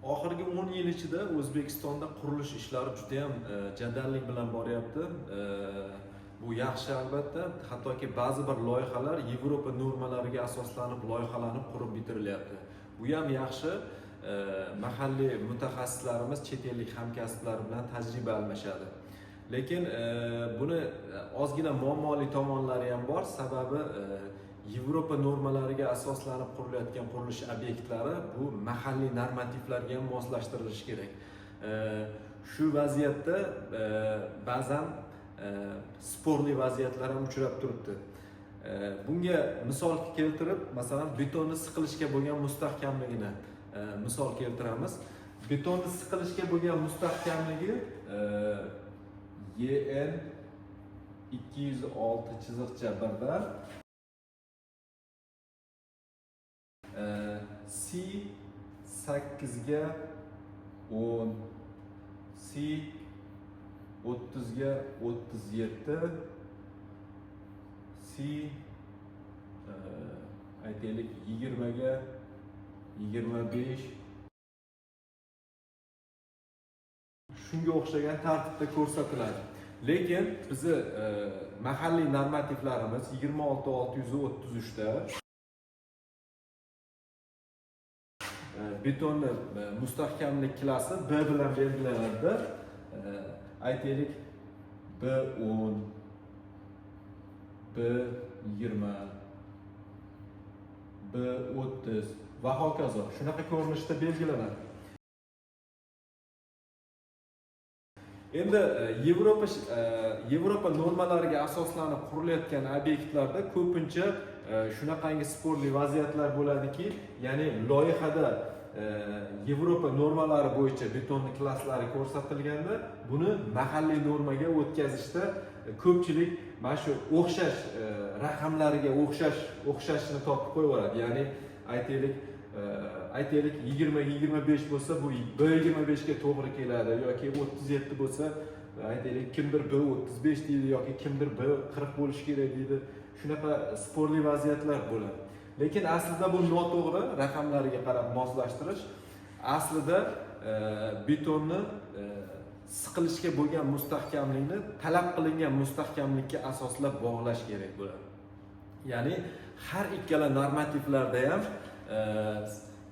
Oxirgi 10 yil ichida O'zbekistonda qurilish ishlari juda ham jadallik bilan boryapti. Bu yaxshi albatta. Hattoki ba'zi bir loyihalar Yevropa normalariga asoslanib loyihalanib qurib bitirilyapti. Bu ham yaxshi. Mahalliy mutaxassislarimiz chet ellik hamkasblar bilan tajriba almashadi. Lekin buni ozgina muammoli tomonlari ham bor. Sababi Yevropa normalariga asoslanib qurilayotgan qurilish obyektlari bu mahalliy normativlarga ham moslashtirilishi kerak. Shu vaziyatda ba'zan sporli vaziyatlar ham uchrab turibdi. Bunga misol keltirib, masalan, betonni siqilishga bo'lgan mustahkamligini misol keltiramiz. Betonni siqilishga bo'lgan mustahkamligi EN 206.1 C 8 ga 10, C 30 ga 37, C aytaylik 20 ga 25 shunga o'xshagan tartibda ko'rsatiladi. Lekin bizi mahalliy normativlarimiz 26633 da betonni mustahkamlik klassi B bilan belgilanadi. Aytaylik B10, B20, B30 va hokazo shunaqa ko'rinishda belgilanadi. Endi Yevropa normalariga asoslanib qurilayotgan obyektlarda ko'pincha shunaqangi sporli vaziyatlar bo'ladiki, ya'ni loyihada Yevropa normalari bo'yicha betonni klasslari ko'rsatilganda, buni mahalliy normaga o'tkazishda ko'pchilik mana shu o'xshash raqamlariga o'xshashni topib qo'yaveradi. Ya'ni aytaylik 20 ga 25 bo'lsa, bu B25 ga to'g'ri keladi yoki 37 bo'lsa, aytaylik kimdir B35 deydi yoki kimdir B40 bo'lishi kerak deydi. Shunaqa sporli vaziyatlar bo'ladi. Lekin aslida bu noto'g'ri raqamlariga qarab moslashtirish. Aslida betonni siqilishga bo'lgan mustahkamlikni talab qilingan mustahkamlikka asoslab bog'lash kerak bo'ladi. Ya'ni har ikkala normativlarda ham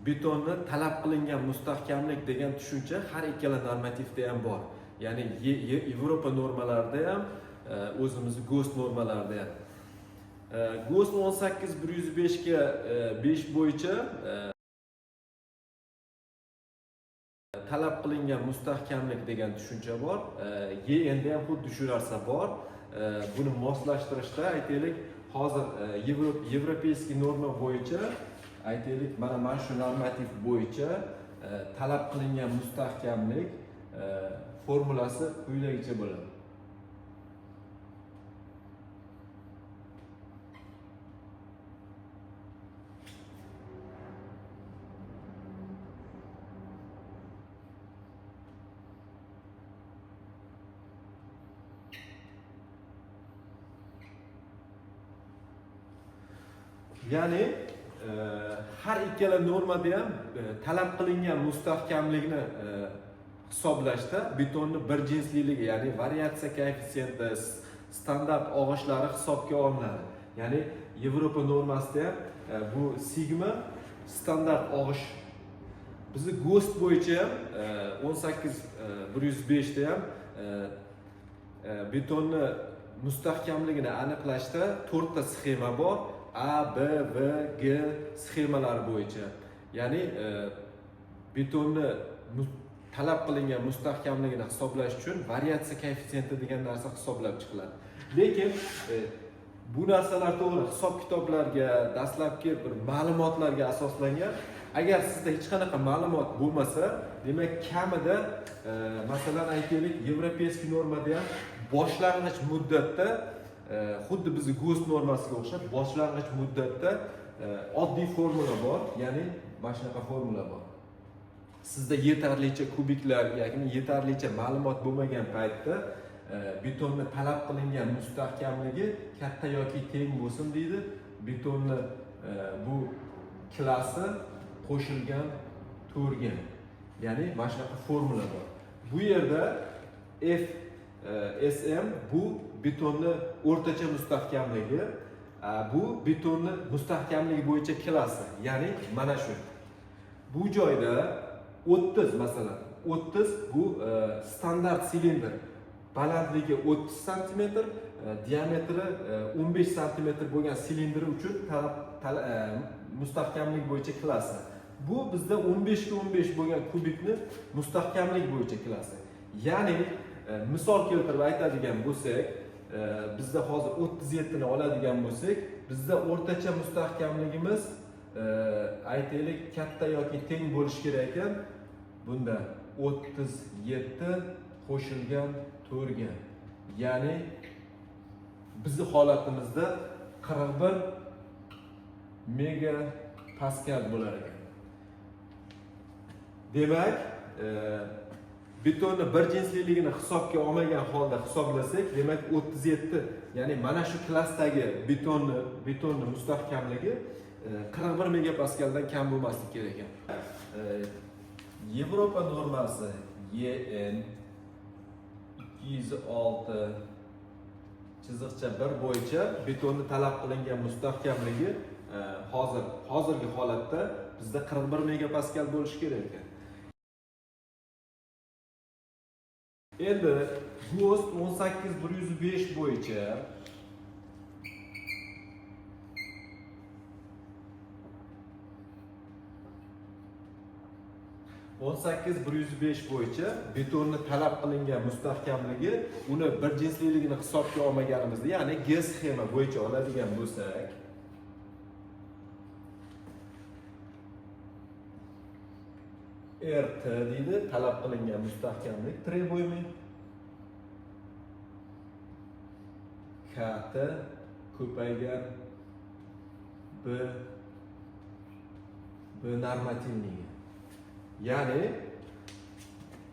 betonni talab qilingan mustahkamlik degan tushuncha har ikkala normativda ham bor. Ya'ni Yevropa normalarida ham, o'zimizning GOST normalarida ham. GOST 18.105 ga 5 bo'yicha talab qilingan mustahkamlik degan tushuncha bor. ENda ham xuddi shu narsa bor. Buni moslashtirishda aytaylik, hozir Yevropeyskiy norma bo'yicha aytaylik, mana shu normativ bo'yicha talab qilingan mustahkamlik formulasi quyidagicha bo'ladi. Ya'ni har ikkala normada ham talab qilingan mustahkamlikni hisoblashda betonni bir jinsliligi, ya'ni variatsiya koeffitsiyenti, standart og'ishlari hisobga olinadi. Ya'ni Yevropa normasida ham bu sigma standart og'ish. Bizni GOST bo'yicha ham 18.105 da ham betonni mustahkamligini aniqlashda 4 ta sxema bor. A, B, V, G sxemalari bo'yicha. Ya'ni betonni talab qilingan mustahkamligini hisoblash uchun variatsiya koeffitsiyenti degan narsa hisoblab chiqiladi. Lekin bu narsalar to'g'ri hisob-kitoblarga, dastlabki bir ma'lumotlarga asoslangan. Agar sizda hech qanaqa ma'lumot bo'lmasa, demak kamida masalan aytaylik, Yevropeyskiy normada ham boshlang'ich muddatda xuddi bizning GOST normasiga o'xshab boshlang'ich muddatda oddiy formula bor, ya'ni mana shunaqa formula bor. Sizda yetarlicha kubiklar, ya'ni yetarlicha ma'lumot bo'lmagan paytda betonni talab qilingan mustahkamligi katta yoki teng bo'lsin deydi. Betonni bu klassi qo'shilgan to'rga. Ya'ni mana shunaqa formula bor. Bu yerda FSM bu betonni o'rtacha mustahkamligi, bu betonni mustahkamligi bo'yicha klassi. Ya'ni mana shu. Bu joyda 30 masalan, 30 bu standart silindr. Balandligi 30 cm, diametri 15 cm bo'lgan silindr uchun mustahkamlik bo'yicha klassi. Bu bizda 15 ga 15 bo'lgan kubikni mustahkamlik bo'yicha klassi. Ya'ni misol keltirib aytadigan bo'lsak, bizda hozir 37 ni oladigan bo'lsak, bizda o'rtacha mustahkamligimiz aytaylik katta yoki teng bo'lishi kerak ekan. Bunda 37 qo'shilgan 4 ga. Ya'ni bizning holatimizda 41 megapascal bo'lar ekan. Demak, betonni bir jinsliligini hisobga olmagan holda hisoblasak, demak 37, ya'ni mana shu klassdagi betonni mustahkamligi 41 megapaskaldan kam bo'lmasligi kerak ekan. Yevropa normasi EN 206/1 bo'yicha betonni talab qilingan mustahkamligi hozirgi holatda bizda 41 megapaskal bo'lishi kerak ekan. Endi GOST 18105 bo'yicha bo'yicha betonni talab qilingan mustahkamligi, uni bir jinsliligini hisobga olmaganimizda, ya'ni G sxema bo'yicha oladigan bo'lsak, RT deydi, talab qilingan mustahkamlik требуемый, KT ko'paygan B normativnigi. Ya'ni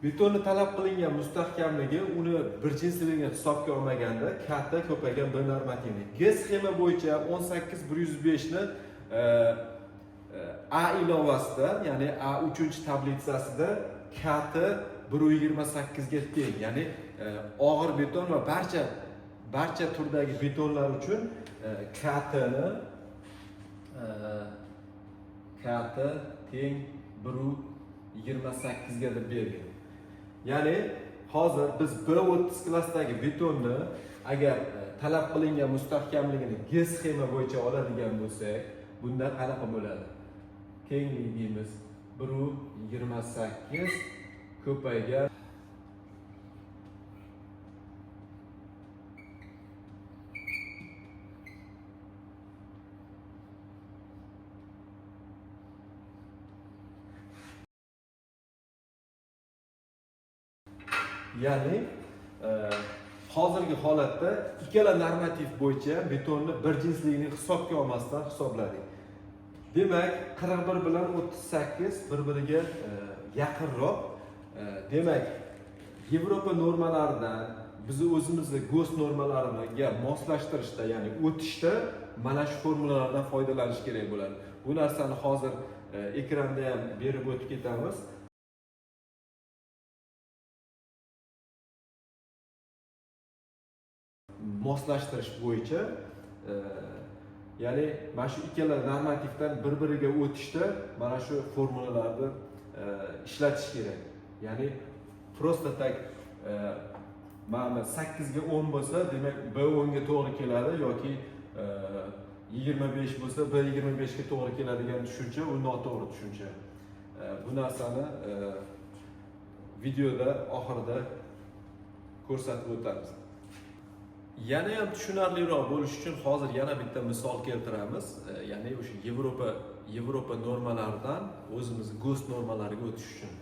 betonni talab qilingan mustahkamligi, uni bir jinsliligini hisobga olmaganda KT ko'paygan B normativnigi. G sxema bo'yicha 18105 ni A ilovasida, ya'ni A 3-tablitsasida KT 1.28 ga teng. Ya'ni og'ir beton va barcha turdagi betonlar uchun KT teng 1.28 ga deb bergan. Ya'ni hozir biz B30 klassdagi betonni agar talab qilingan mustahkamligini G sxema bo'yicha oladigan bo'lsak, bunda qanaqa bo'ladi? Tengligimiz 1.28 ko'paygan ya'ni hozirgi holatda ikkala normativ bo'yicha betonni bir jinsligini hisobga olmasdan hisobladik. Demak, 41 bilan 38 bir-biriga yaqinroq. Demak, Yevropa normalaridan biz o'zimizni GOST normalariga moslashtirishda, ya'ni o'tishda mana shu formulalardan foydalanish kerak bo'ladi. Bu narsani hozir ekranda ham berib o'tib ketamiz. Moslashtirish bo'yicha, ya'ni mana shu ikkala normativdan bir-biriga o'tishda mana shu formulalarni ishlatish kerak. Ya'ni prosta tak mana 8 ga 10 bo'lsa, demak B10 ga to'g'ri keladi yoki 25 bo'lsa B25 ga to'g'ri keladigan tushuncha u noto'g'ri tushuncha. Bu narsani videoda oxirida ko'rsatib o'tamiz. Yana ham tushunarliroq bo'lish uchun hozir yana bitta misol keltiramiz. Ya'ni o'sha Yevropa normalaridan o'zimiz GOST normalariga o'tish uchun.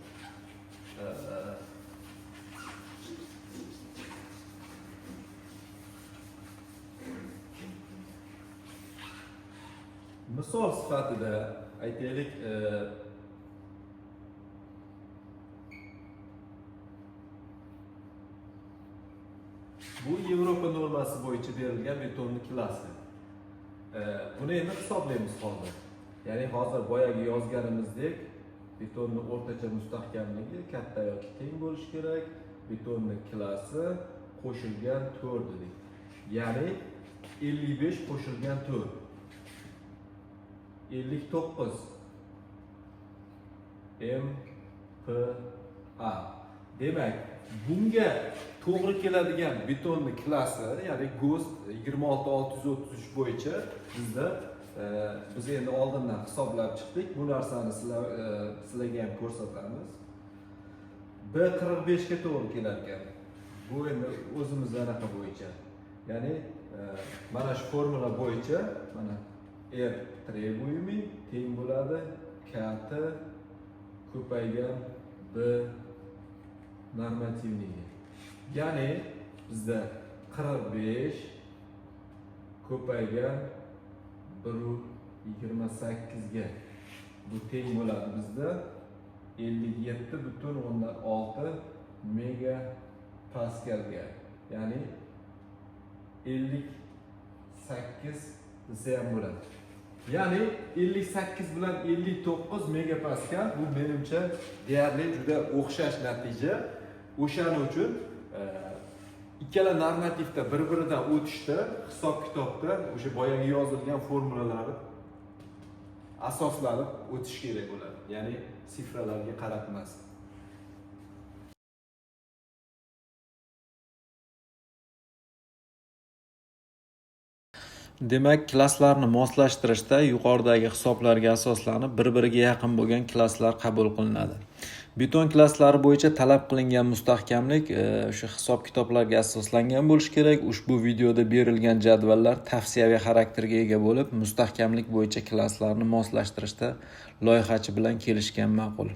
Misol sifatida aytaylik, bu Yevropa normasi bo'yicha berilgan betonning klassi. Buni endi hisoblaymiz hozir. Ya'ni hozir boyagi yozganimizdek Betonning o'rtacha mustahkamligi katta yoki teng bo'lishi kerak. Betonning klassi qo'shilgan 4 dedik. Ya'ni 55 qo'shilgan 4. 59 MPa. Demak, bunga to'g'ri keladigan betonning klassi, ya'ni GOST 26633 bo'yicha biz endi oldindan hisoblab chiqdik. Bu narsani sizlarga ham ko'rsatamiz. B45 ga to'g'ri kelar ekan. Bu endi o'zimiz anaqa bo'yicha. Ya'ni mana shu formula bo'yicha mana R требуемый teng bo'ladi KT ko'paygan B normativnigi. Ya'ni bizda 45 ko'paygan 1.28 ga bu teng bo'ladi bizda 57.6 megapaskalga. Ya'ni 58 desa ham bo'ladi. Ya'ni 58 bilan 59 megapaskal bu menimcha deyarli juda o'xshash natija. O'shaning uchun ikkala normativda bir-biridan o'tishda hisob-kitobda o'sha boyagi yozilgan formulalarni asoslanib o'tish kerak bo'ladi. Ya'ni sifralarga qarab emas. Demak, klasslarni moslashtirishda yuqoridagi hisoblarga asoslanib bir-biriga yaqin bo'lgan klasslar qabul qilinadi. Beton klasslari bo'yicha talab qilingan mustahkamlik o'sha hisob-kitoblarga asoslangan bo'lishi kerak. Ushbu videoda berilgan jadvallar tavsiyaviy xarakterga ega bo'lib, mustahkamlik bo'yicha klasslarni moslashtirishda loyihachi bilan kelishgan ma'qul.